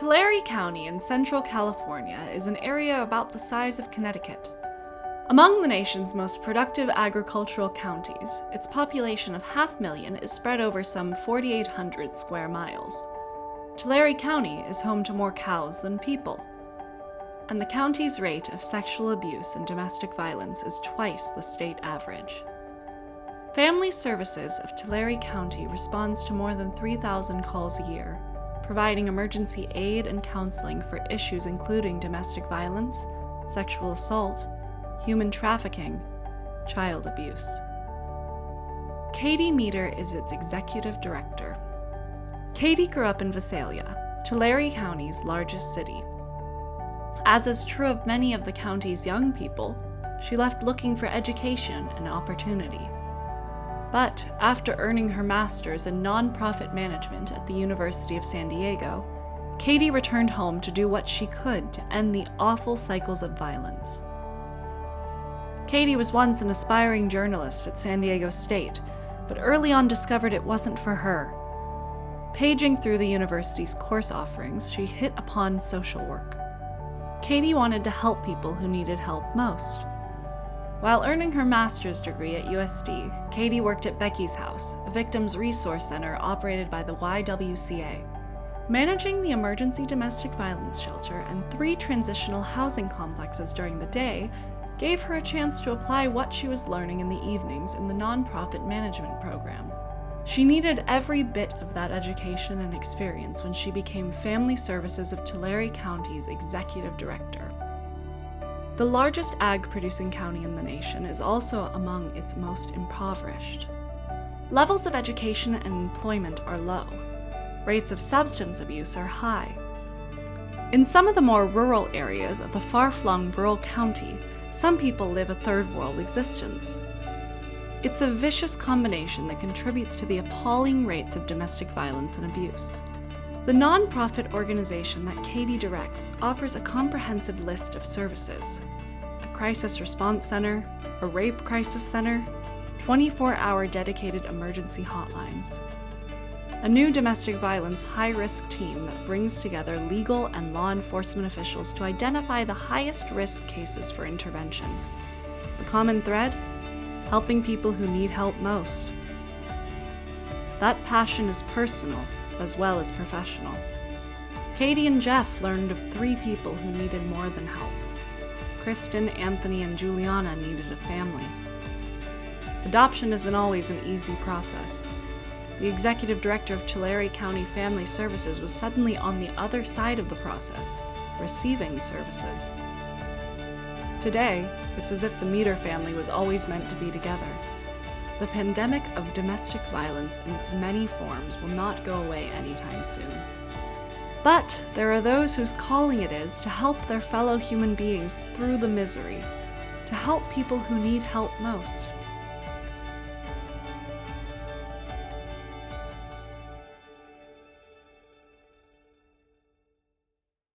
Tulare County in Central California is an area about the size of Connecticut. Among the nation's most productive agricultural counties, its population of 500,000 is spread over some 4,800 square miles. Tulare County is home to more cows than people, and the county's rate of sexual abuse and domestic violence is twice the state average. Family Services of Tulare County responds to more than 3,000 calls a year, providing emergency aid and counseling for issues including domestic violence, sexual assault, human trafficking, child abuse. Caity Meader is its executive director. Caity grew up in Visalia, Tulare County's largest city. As is true of many of the county's young people, she left looking for education and opportunity. But after earning her master's in nonprofit management at the University of San Diego, Caity returned home to do what she could to end the awful cycles of violence. Caity was once an aspiring journalist at San Diego State, but early on discovered it wasn't for her. Paging through the university's course offerings, she hit upon social work. Caity wanted to help people who needed help most. While earning her master's degree at USD, Caity worked at Becky's House, a victims' resource center operated by the YWCA. Managing the emergency domestic violence shelter and 3 transitional housing complexes during the day gave her a chance to apply what she was learning in the evenings in the nonprofit management program. She needed every bit of that education and experience when she became Family Services of Tulare County's executive director. The largest ag-producing county in the nation is also among its most impoverished. Levels of education and employment are low. Rates of substance abuse are high. In some of the more rural areas of the far-flung rural county, some people live a third-world existence. It's a vicious combination that contributes to the appalling rates of domestic violence and abuse. The nonprofit organization that Caity directs offers a comprehensive list of services: a crisis response center, a rape crisis center, 24-hour dedicated emergency hotlines, a new domestic violence high-risk team that brings together legal and law enforcement officials to identify the highest-risk cases for intervention. The common thread? Helping people who need help most. That passion is personal as well as professional. Caity and Jeff learned of 3 people who needed more than help. Kristen, Anthony, and Juliana needed a family. Adoption isn't always an easy process. The executive director of Tulare County Family Services was suddenly on the other side of the process, receiving services. Today, it's as if the Meader family was always meant to be together. The pandemic of domestic violence in its many forms will not go away anytime soon. But there are those whose calling it is to help their fellow human beings through the misery, to help people who need help most.